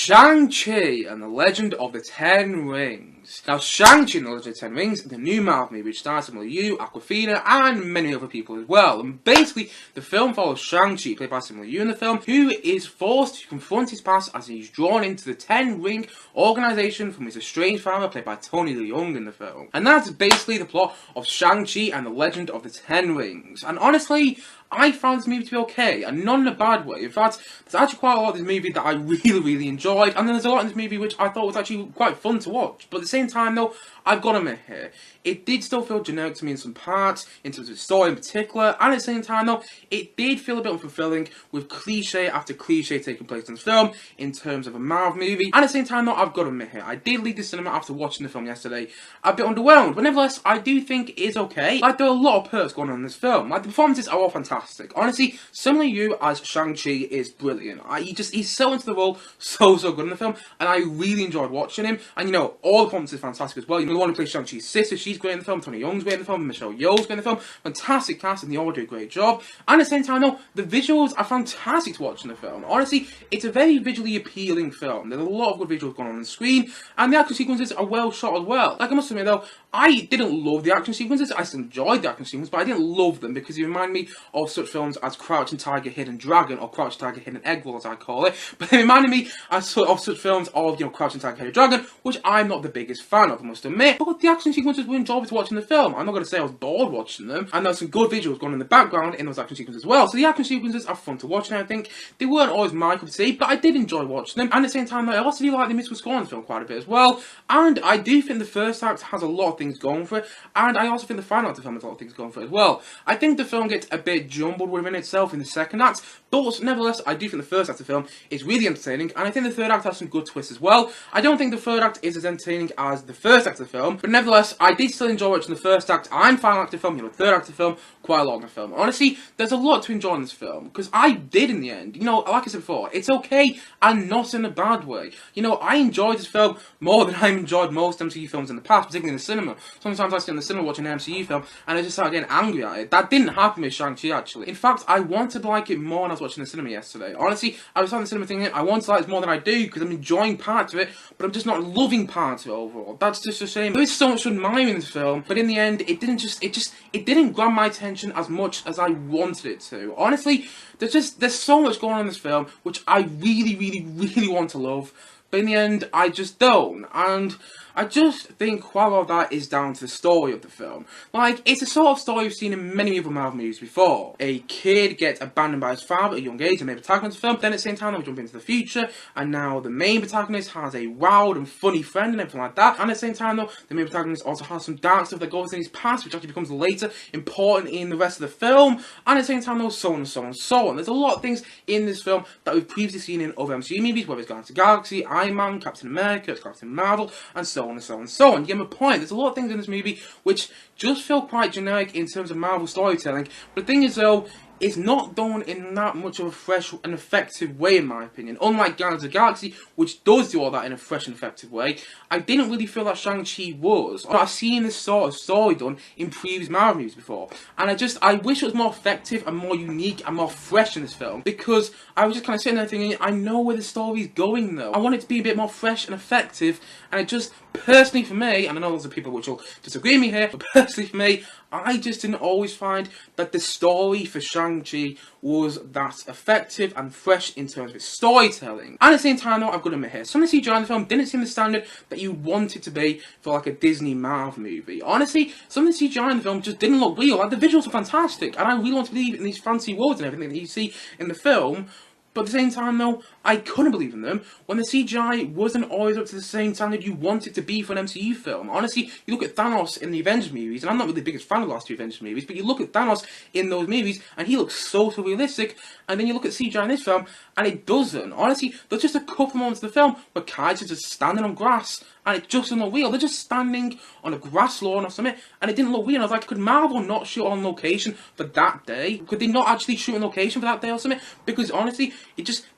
Shang-Chi and the Legend of the Ten Rings. Now, Shang-Chi and the Legend of the Ten Rings, the new Marvel movie, which stars Simu Liu, Awkwafina, and many other people as well. And basically, the film follows Shang-Chi, played by Simu Liu in the film, who is forced to confront his past as he's drawn into the Ten Ring organization from his estranged father, played by Tony Leung in the film. And that's basically the plot of Shang-Chi and the Legend of the Ten Rings. And honestly, I found this movie to be okay, and not in a bad way. In fact, there's actually quite a lot of this movie that I really enjoyed, and then there's a lot in this movie which I thought was actually quite fun to watch. But at the same time though, I've got to admit here, it did still feel generic to me in some parts, in terms of the story in particular, and at the same time though, it did feel a bit unfulfilling, with cliche after cliche taking place in the film, in terms of a Marvel movie. And at the same time though, I've got to admit here, I did leave the cinema after watching the film yesterday a bit underwhelmed, but nevertheless, I do think it's okay. Like, there are a lot of perks going on in this film. Like, the performances are all fantastic. Honestly, Simu Liu as Shang-Chi is brilliant. He's so into the role, so good in the film, and I really enjoyed watching him. And you know, all the performances are fantastic as well. You know, the one who plays Shang-Chi's sister, she's great in the film. Tony Leung's great in the film. Michelle Yeoh's great in the film. Fantastic cast, and they all do a great job. And at the same time, though, the visuals are fantastic to watch in the film. Honestly, it's a very visually appealing film. There's a lot of good visuals going on the screen, and the action sequences are well shot as well. Like, I must admit though, I didn't love the action sequences. I still enjoyed the action sequences, but I didn't love them because they remind me of such films as Crouching Tiger, Hidden Dragon, or Crouching Tiger, Hidden Egg Roll, as I call it. But they reminded me of such films of, you know, Crouching Tiger, Hidden Dragon, which I'm not the biggest fan of, I must admit. But the action sequences were enjoyable to watch in the film. I'm not going to say I was bored watching them, and there's some good visuals going on in the background in those action sequences as well. So the action sequences are fun to watch, and I think they weren't always my cup of tea, but I did enjoy watching them. And at the same time, I also feel like they missed score in the film quite a bit as well. And I do think the first act has a lot of things going for it, and I also think the final act of the film has a lot of things going for it as well. I think the film gets a bit jumbled within itself in the second act, but nevertheless, I do think the first act of the film is really entertaining, and I think the third act has some good twists as well. I don't think the third act is as entertaining as the first act of the film, but nevertheless, I did still enjoy watching the first act and final act of the film, you know, the third act of the film, quite a lot in the film. Honestly, there's a lot to enjoy in this film, because I did in the end. You know, like I said before, it's okay, and not in a bad way. You know, I enjoyed this film more than I've enjoyed most MCU films in the past, particularly in the cinema. Sometimes I sit in the cinema watching an MCU film, and I just start getting angry at it. That didn't happen with Shang-Chi, actually. In fact, I wanted to like it more when I was watching the cinema yesterday. Honestly, I was on the cinema thinking, I want to like it more than I do, because I'm enjoying parts of it, but I'm just not loving parts of it overall. That's just a shame. There is so much to admire in this film, but in the end, it didn't grab my attention as much as I wanted it to. Honestly, there's so much going on in this film, which I really want to love, but in the end, I just don't. And I just think quite a lot of that is down to the story of the film. Like, it's a sort of story we've seen in many other Marvel movies before. A kid gets abandoned by his father at a young age, the main protagonist of the film. Then at the same time, we jump into the future, and now the main protagonist has a wild and funny friend and everything like that. And at the same time, though, the main protagonist also has some dark stuff that goes in his past, which actually becomes later important in the rest of the film. And at the same time, though, so on and so on and so on. There's a lot of things in this film that we've previously seen in other MCU movies, whether it's Guardians of the Galaxy, Iron Man, Captain America, Captain Marvel, and so on and so on and so on. You get my point. There's a lot of things in this movie which just feel quite generic in terms of Marvel storytelling. But the thing is, though, it's not done in that much of a fresh and effective way, in my opinion. Unlike Guardians of the Galaxy, which does do all that in a fresh and effective way, I didn't really feel that Shang-Chi was. I've seen this sort of story done in previous Marvel movies before, and I wish it was more effective and more unique and more fresh in this film, because I was just kind of sitting there thinking, I know where the story's going though. I want it to be a bit more fresh and effective, and it just, personally for me, and I know there's some people which will disagree with me here, but personally for me, I just didn't always find that the story for Shang-Chi was that effective and fresh in terms of its storytelling. And at the same time though, I've got to admit here, some of the CGI in the film didn't seem the standard that you want it to be for like a Disney Marvel movie. Honestly, some of the CGI in the film just didn't look real. Like, the visuals are fantastic, and I really want to believe in these fancy worlds and everything that you see in the film. But at the same time though, I couldn't believe in them when the CGI wasn't always up to the same standard you want it to be for an MCU film. Honestly, you look at Thanos in the Avengers movies, and I'm not really the biggest fan of the last two Avengers movies, but you look at Thanos in those movies, and he looks so realistic, and then you look at CGI in this film, and it doesn't. Honestly, there's just a couple moments in the film where Kai's just standing on grass, and it just doesn't look real. They're just standing on a grass lawn or something, and it didn't look real. And I was like, could Marvel not shoot on location for that day? Could they not actually shoot on location for that day or something? Because honestly,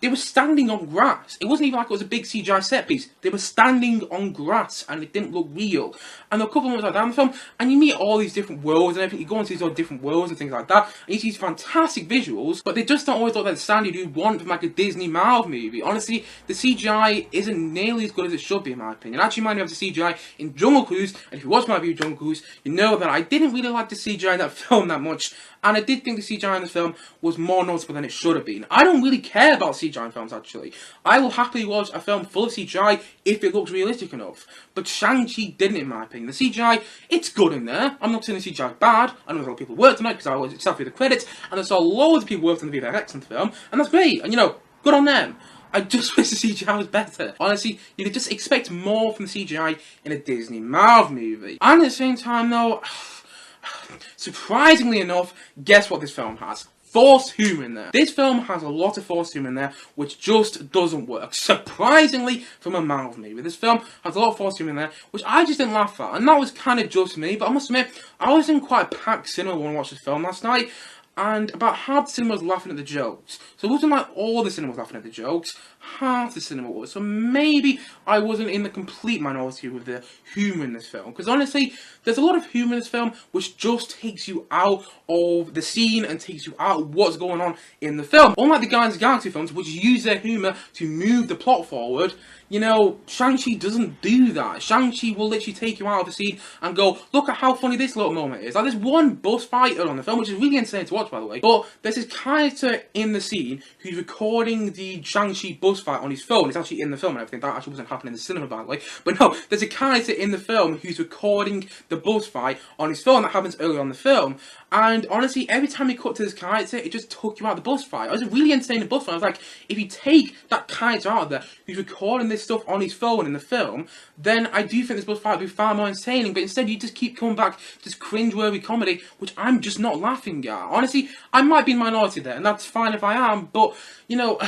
they were standing on grass. It wasn't even like it was a big CGI set piece. They were standing on grass and it didn't look real. And a couple of moments like that in the film, and you meet all these different worlds and everything. You go into these all different worlds and things like that, and you see these fantastic visuals, but they just don't always look like the standard you'd want from like a Disney Marvel movie. Honestly, the CGI isn't nearly as good as it should be, in my opinion. It actually reminded me of the CGI in Jungle Cruise, and if you watch my review of Jungle Cruise, you know that I didn't really like the CGI in that film that much, and I did think the CGI in this film was more noticeable than it should have been. I don't really care about CGI in films, actually. I will happily watch a film full of CGI if it looks realistic enough. But Shang-Chi didn't, in my opinion. The CGI, it's good in there. I'm not saying the CGI is bad. I know there's a lot of people who worked on it because I was excited for the credits, and I saw loads of people worked on the VFX in the film, and that's great. And, you know, good on them. I just wish the CGI was better. Honestly, you could just expect more from the CGI in a Disney Marvel movie. And at the same time, though, surprisingly enough, guess what this film has? Forced humour in there. This film has a lot of forced humour in there, which just doesn't work. Surprisingly, from a Marvel movie. This film has a lot of forced humour in there, which I just didn't laugh at. And that was kind of just me, but I must admit, I was in quite a packed cinema when I watched this film last night, and about half the cinema was laughing at the jokes. So it wasn't like all the cinema was laughing at the jokes, half the cinema was. So maybe I wasn't in the complete minority with the humour in this film. Because honestly, there's a lot of humour in this film which just takes you out of the scene and takes you out of what's going on in the film. Unlike the Guardians of the Galaxy films, which use their humour to move the plot forward, you know, Shang-Chi doesn't do that. Shang-Chi will literally take you out of the scene and go, look at how funny this little moment is. Like, there's one bus fight on the film, which is really insane to watch, by the way. But there's this character in the scene who's recording the Shang-Chi bus fight on his phone. It's actually in the film and everything. That actually wasn't happening in the cinema, by the way. But no, there's a character in the film who's recording the bus fight on his phone. That happens early on in the film. And honestly, every time you cut to this character, it just took you out of the bus fight. It was a really insane bus fight. I was like, if you take that character out of there, who's recording this stuff on his phone in the film, then I do think this bus fight would be far more entertaining. But instead, you just keep coming back to this cringe-worthy comedy, which I'm just not laughing at. Honestly, I might be in minority there, and that's fine if I am. But, you know,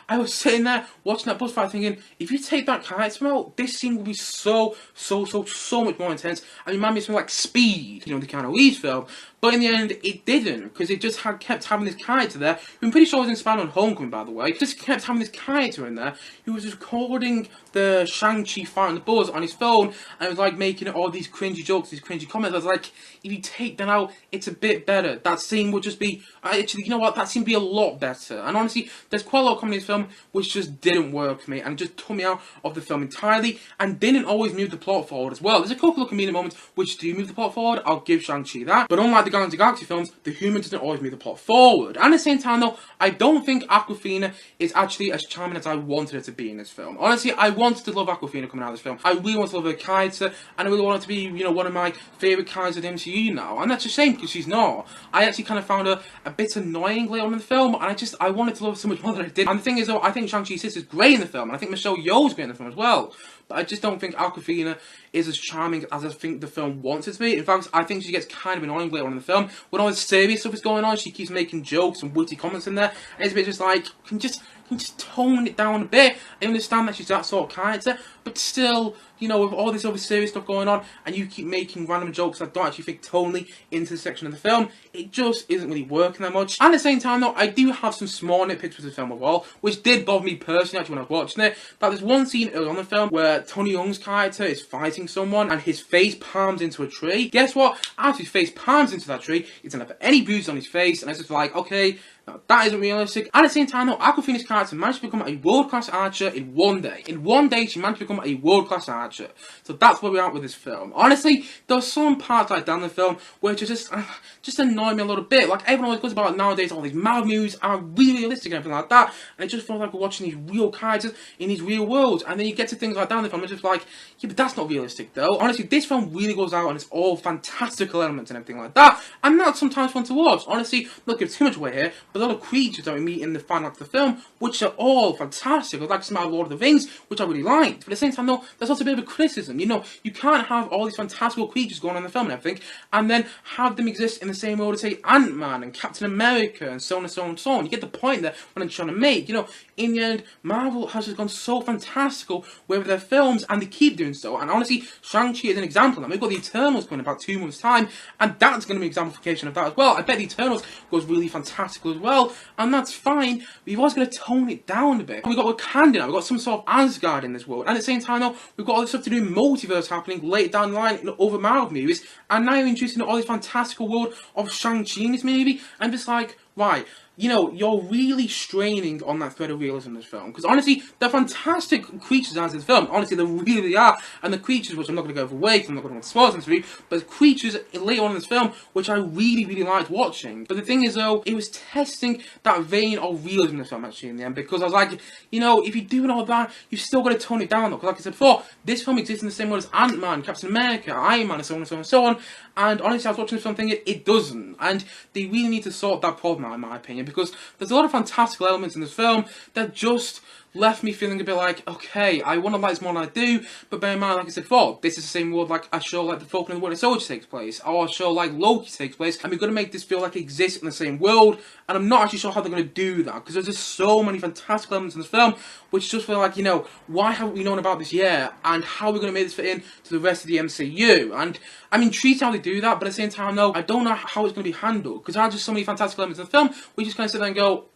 I was sitting there watching that bus fight thinking, if you take that character out, this scene will be so much more intense. And it reminded me of something like Speed, you know, the Keanu Reeves film. But in the end, it didn't, because it just kept having this character there, who I'm pretty sure was in Spider-Man Homecoming, by the way. Just kept having this character in there, who was recording the Shang-Chi fight on the bus on his phone, and was like making all these cringy jokes, these cringy comments. I was like, if you take that out, it's a bit better. That scene would just be, actually, you know what, that scene would be a lot better. And honestly, there's quite a lot of comedy in this film, which just didn't work for me, and just took me out of the film entirely, and didn't always move the plot forward as well. There's a couple of comedic moments which do move the plot forward, I'll give Shang-Chi that, but unlike the Guardians of the Galaxy films, the humour doesn't always move the plot forward. And at the same time though, I don't think Awkwafina is actually as charming as I wanted her to be in this film. Honestly, I wanted to love Awkwafina coming out of this film. I really want to love her character, and I really want her to be, you know, one of my favourite characters of the MCU now. And that's a shame, because she's not. I actually kind of found her a bit annoying later on in the film, and I wanted to love her so much more than I did. And the thing is though, I think Shang-Chi's sister's great in the film, and I think Michelle Yeoh is great in the film as well. But I just don't think Awkwafina is as charming as I think the film wants it to be. In fact, I think she gets kind of annoying later on in the film. When all this serious stuff is going on, she keeps making jokes and witty comments in there, and it's a bit just like, can you just tone it down a bit? I understand that she's that sort of character, but still, you know, with all this other serious stuff going on, and you keep making random jokes that don't actually fit tonally into the section of the film, it just isn't really working that much. And at the same time though, I do have some small nitpicks with the film overall, which did bother me personally actually when I was watching it. But there's one scene early on in the film where Tony Leung's character is fighting someone, and his face palms into a tree. Guess what? After his face palms into that tree, he doesn't have any bruises on his face, and it's just like, okay, now, that isn't realistic. At the same time though, Awkwafina's character managed to become a world-class archer in one day. In one day, she managed to become a world-class archer. So that's where we are with this film. Honestly, there's some parts like that in the film which are just annoy me a little bit. Like, everyone always goes about nowadays, all these Marvel movies are really realistic and everything like that, and it just feels like we're watching these real characters in these real worlds. And then you get to things like that in the film, and it's just like, yeah, but that's not realistic though. Honestly, this film really goes out and it's all fantastical elements and everything like that, and that's sometimes fun to watch. Honestly, not give too much away here, but a lot of creatures that we meet in the final act of the film, which are all fantastic. I like some out of Lord of the Rings, which I really liked. But at the same time though, there's also a bit of a criticism. You know, you can't have all these fantastical creatures going on in the film and everything, and then have them exist in the same world as, say, Ant-Man and Captain America and so on and so on and so on. You get the point there when I'm trying to make. You know, in the end, Marvel has just gone so fantastical with their films, and they keep doing so. And honestly, Shang-Chi is an example of that. We've got the Eternals coming in about 2 months' time, and that's going to be an exemplification of that as well. I bet the Eternals goes really fantastical as well. well, and that's fine, but you've always got to tone it down a bit. We've got Wakanda now, we've got some sort of Asgard in this world, and at the same time though, we've got all this stuff to do multiverse happening later down the line in other Marvel movies, and now you're introducing all this fantastical world of Shang-Chi in this movie, and just like, right, you know, you're really straining on that thread of realism in this film. Because honestly, they're fantastic creatures as in this film. Honestly, they really are. And the creatures, which I'm not going to go away because I'm not going to spoil this movie, but the creatures later on in this film, which I really, really liked watching. But the thing is, though, it was testing that vein of realism in this film, actually, in the end. Because I was like, you know, if you're doing all that, you've still got to tone it down, though. Because like I said before, this film exists in the same way as Ant-Man, Captain America, Iron Man, and so on and so on and so on. And honestly, I was watching this film thinking, it doesn't. And they really need to sort that problem out, in my opinion. Because there's a lot of fantastical elements in this film that just left me feeling a bit like, okay, I want to like this more than I do, but bear in mind, like I said before, this is the same world like a show like The Falcon and the Winter Soldier takes place, or a show like Loki takes place, and we're going to make this feel like it exists in the same world, and I'm not actually sure how they're going to do that, because there's just so many fantastic elements in this film, which just feel like, you know, why haven't we known about this yet, and how are we going to make this fit in to the rest of the MCU, and I'm intrigued how they do that, but at the same time, though, I don't know how it's going to be handled, because there are just so many fantastic elements in the film, we just kind of sit there and go,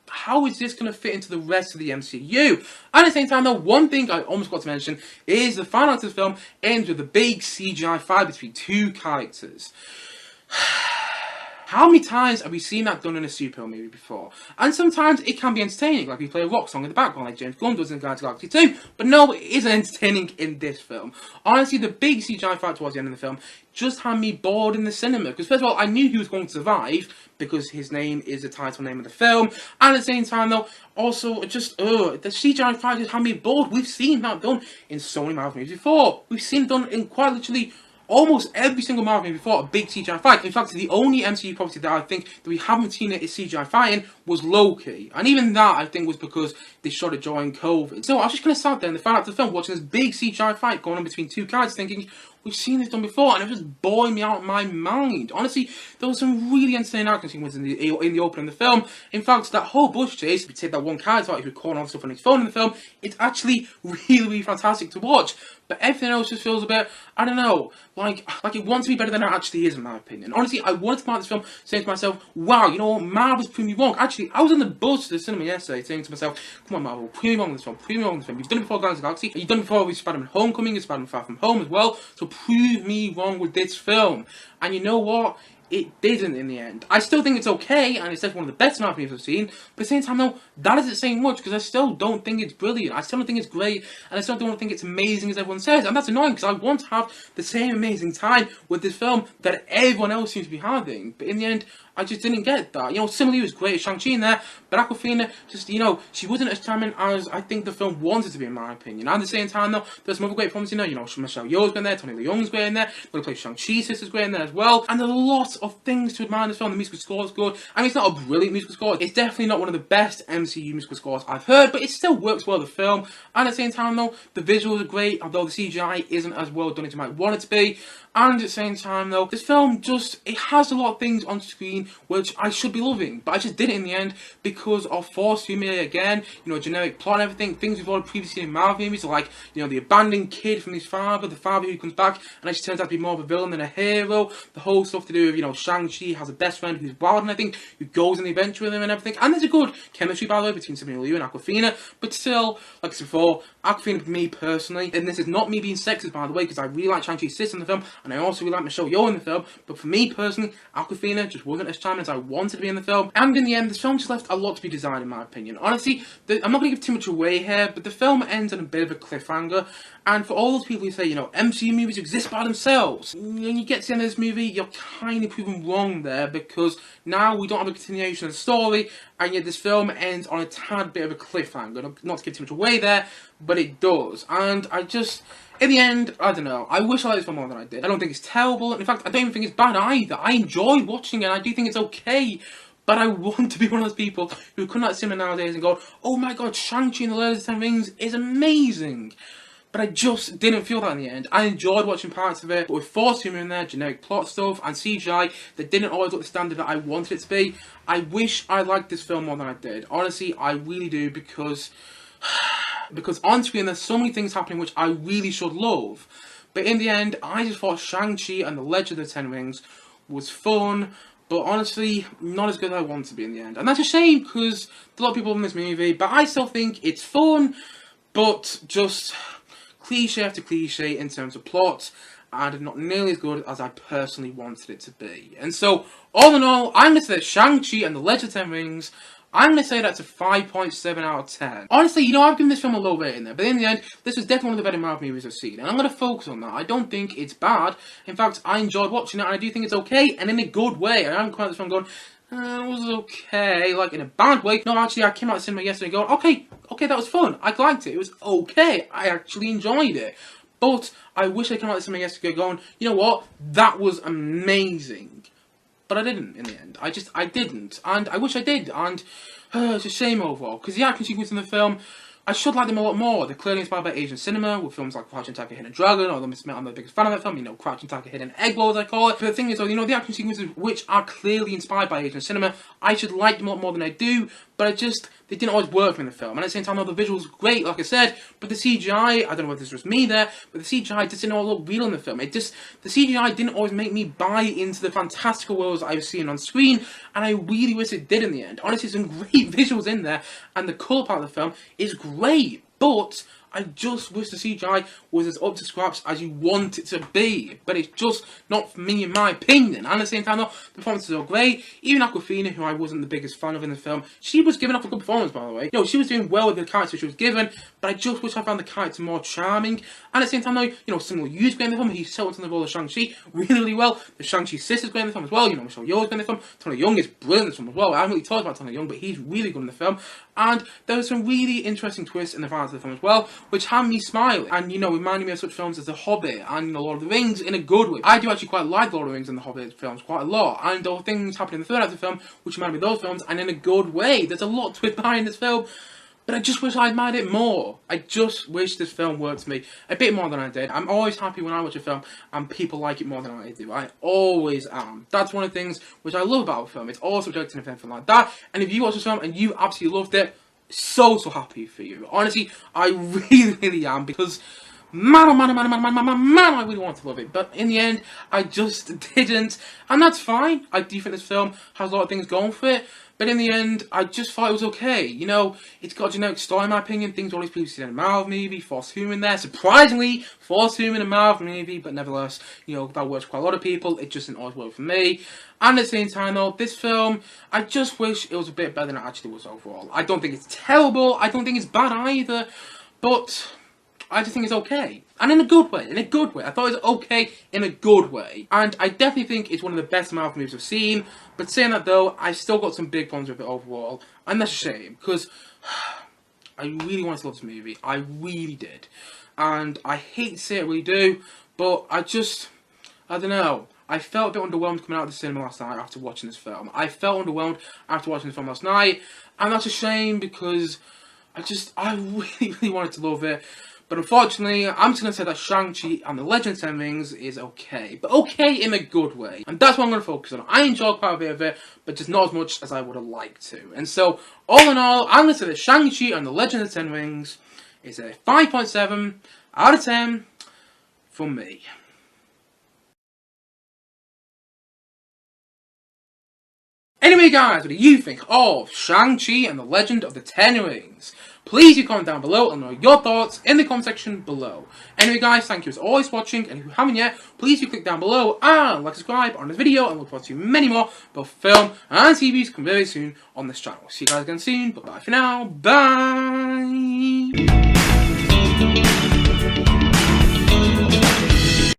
how is this going to fit into the rest of the MCU? And at the same time, though, one thing I almost got to mention is the final act of the film ends with a big CGI fight between two characters. How many times have we seen that done in a superhero movie before? And sometimes it can be entertaining, like we play a rock song in the background, like James Gunn does in Guardians of the Galaxy 2. But no, it isn't entertaining in this film. Honestly, the big CGI fight towards the end of the film just had me bored in the cinema. Because first of all, I knew he was going to survive, because his name is the title name of the film. And at the same time, though, also, just, the CGI fight just had me bored. We've seen that done in so many Marvel movies before. We've seen it done in quite literally almost every single Marvel movie before, a big CGI fight. In fact, the only MCU property that I think that we haven't seen it is CGI fighting was Loki. And even that, I think, was because they shot it during COVID. So I was just kind of sat there in the final act of the film watching this big CGI fight going on between two characters thinking, we've seen this done before, and it was just boring me out of my mind. Honestly, there was some really entertaining action sequences in the opening of the film. In fact, that whole bush chase, if you take that one character out, he's recording all the stuff on his phone in the film, it's actually really, really fantastic to watch. But everything else just feels a bit, I don't know, like it wants to be better than it actually is, in my opinion. Honestly, I wanted to come out of this film saying to myself, wow, you know what, Marvel's proving me wrong. Actually, I was on the bus to the cinema yesterday saying to myself, come on, Marvel, prove me wrong with this film, prove me wrong with this film. You've done it before Guardians of the Galaxy, you've done it before with Spider-Man Homecoming and Spider-Man Far From Home as well, so prove me wrong with this film. And you know what? It didn't in the end. I still think it's okay, and it's definitely one of the best Marvel movies I've seen, but at the same time, though, that isn't saying much, because I still don't think it's brilliant. I still don't think it's great, and I still don't think it's amazing as everyone says, and that's annoying, because I want to have the same amazing time with this film that everyone else seems to be having, but in the end, I just didn't get that. You know, Simu Liu was great as Shang-Chi in there, but Awkwafina, just, you know, she wasn't as charming as I think the film wanted to be, in my opinion. And at the same time, though, there's some other great performances in there. You know, Michelle Yeoh's been there, Tony Leung's great in there, the play Shang-Chi's sister's great in there as well. And there's a lot of things to admire in this film. The musical score is good. I mean, it's not a brilliant musical score. It's definitely not one of the best MCU musical scores I've heard, but it still works well, the film. And at the same time, though, the visuals are great, although the CGI isn't as well done as you might want it to be. And at the same time, though, this film just, it has a lot of things on screen which I should be loving, but I just did it in the end because of forced humor again, you know, generic plot and everything, things we've already previously seen in Marvel movies, like, you know, the abandoned kid from his father, the father who comes back and actually turns out to be more of a villain than a hero, the whole stuff to do with, you know, Shang-Chi has a best friend who's wild and everything, who goes on the adventure with him and everything, and there's a good chemistry, by the way, between Simu Liu and Awkwafina, but still, like I said before, Awkwafina for me personally, and this is not me being sexist, by the way, because I really like Shang-Chi's sister in the film, and I also really like Michelle Yeoh in the film, but for me personally, Awkwafina just wasn't as charming as I wanted to be in the film, and in the end, this film just left a lot to be desired in my opinion. Honestly, I'm not going to give too much away here, but the film ends on a bit of a cliffhanger, and for all those people who say, you know, MCU movies exist by themselves, when you get to the end of this movie, you're kind of proven wrong there, because now we don't have a continuation of the story, and yet this film ends on a tad bit of a cliffhanger. Not to give too much away there, but it does, and I just, in the end, I don't know, I wish I liked this film more than I did. I don't think it's terrible, and in fact, I don't even think it's bad either. I enjoy watching it, and I do think it's okay, but I want to be one of those people who come out of cinema nowadays and go, oh my god, Shang-Chi and the Lord of the Ten Rings is amazing. But I just didn't feel that in the end. I enjoyed watching parts of it, but with forced humor in there, generic plot stuff, and CGI that didn't always look the standard that I wanted it to be, I wish I liked this film more than I did. Honestly, I really do, because on screen there's so many things happening which I really should love. But in the end, I just thought Shang-Chi and the Legend of the Ten Rings was fun, but honestly, not as good as I want to be in the end. And that's a shame, because a lot of people in this movie, but I still think it's fun, but just cliche after cliche in terms of plot, and not nearly as good as I personally wanted it to be. And so, all in all, I'm going to say that Shang-Chi and the Legend of the Ten Rings, I'm going to say that's a 5.7 out of 10. Honestly, you know, I've given this film a low rating there, but in the end, this was definitely one of the better Marvel movies I've seen, and I'm going to focus on that. I don't think it's bad. In fact, I enjoyed watching it, and I do think it's okay, and in a good way. I haven't come out of this film going, it was okay, like in a bad way. No, actually, I came out of the cinema yesterday going, okay, that was fun. I liked it. It was okay. I actually enjoyed it. But I wish I came out of the cinema yesterday going, you know what? That was amazing. But I didn't in the end. I didn't. And I wish I did. And it's a shame overall. Because the action sequences in the film, I should like them a lot more. They're clearly inspired by Asian cinema, with films like Crouching Tiger, Hidden Dragon, or I'm the biggest fan of that film, you know, Crouching Tiger, Hidden Egg Roll, as I call it. But the thing is, though, you know, the action sequences, which are clearly inspired by Asian cinema, I should like them a lot more than I do, but they didn't always work in the film. And at the same time, though, the visuals were great, like I said, but the CGI, I don't know whether this was me there, but the CGI just didn't all look real in the film. The CGI didn't always make me buy into the fantastical worlds I was seeing on screen, and I really wish it did in the end. Honestly, some great visuals in there, and the colour part of the film is great. But I just wish the CGI was as up to scraps as you want it to be. But it's just not for me, in my opinion. And at the same time, though, the performances are great. Even Awkwafina, who I wasn't the biggest fan of in the film, she was giving off a good performance, by the way. You know, she was doing well with the character she was given, but I just wish I found the character more charming. And at the same time, though, you know, Simu Liu's great in the film. He's settled into the role of Shang-Chi really, really well. The Shang-Chi sister's great in the film as well. You know, Michelle Yeoh's great in the film. Tony Leung is brilliant in this film as well. I haven't really talked about Tony Leung, but he's really good in the film. And there were some really interesting twists in the finals of the film as well, which had me smiling. And, you know, reminding me of such films as The Hobbit and, you know, Lord of the Rings in a good way. I do actually quite like Lord of the Rings and The Hobbit films quite a lot. And there were things happening in the third act of the film which reminded me of those films, and in a good way. There's a lot to admire in this film, but I just wish I admired it more. I just wish this film worked for me a bit more than I did. I'm always happy when I watch a film and people like it more than I do. I always am. That's one of the things which I love about a film. It's all subjective and everything like that. And if you watch a film and you absolutely loved it, so happy for you. Honestly, I really, really am, because man, I really want to love it. But in the end, I just didn't. And that's fine. I do think this film has a lot of things going for it. But in the end, I just thought it was okay. You know, it's got a generic story in my opinion. Things always previously seen in a Marvel movie. Forced humor in there. Surprisingly, forced humor in a Marvel movie. But nevertheless, you know, that works for quite a lot of people. It just didn't always work for me. And at the same time, though, this film, I just wish it was a bit better than it actually was overall. I don't think it's terrible. I don't think it's bad either. But I just think it's okay. And in a good way. In a good way. I thought it was okay in a good way. And I definitely think it's one of the best Marvel movies I've seen. But saying that, though, I still got some big problems with it overall. And that's a shame. Because I really wanted to love this movie. I really did. And I hate to say it, I really do. But I don't know. I felt a bit underwhelmed coming out of the cinema last night after watching this film. I felt underwhelmed after watching this film last night. And that's a shame, because I really, really wanted to love it. But unfortunately, I'm just going to say that Shang-Chi and the Legend of the Ten Rings is okay. But okay in a good way. And that's what I'm going to focus on. I enjoyed quite a bit of it, but just not as much as I would have liked to. And so, all in all, I'm going to say that Shang-Chi and the Legend of the Ten Rings is a 5.7 out of 10 from me. Anyway guys, what do you think of Shang-Chi and the Legend of the Ten Rings? Please do comment down below and know your thoughts in the comment section below. Anyway guys, thank you as always for watching, and if you haven't yet, please do click down below and like, subscribe on this video, and look forward to many more both film and TVs come very soon on this channel. See you guys again soon, bye bye for now, bye!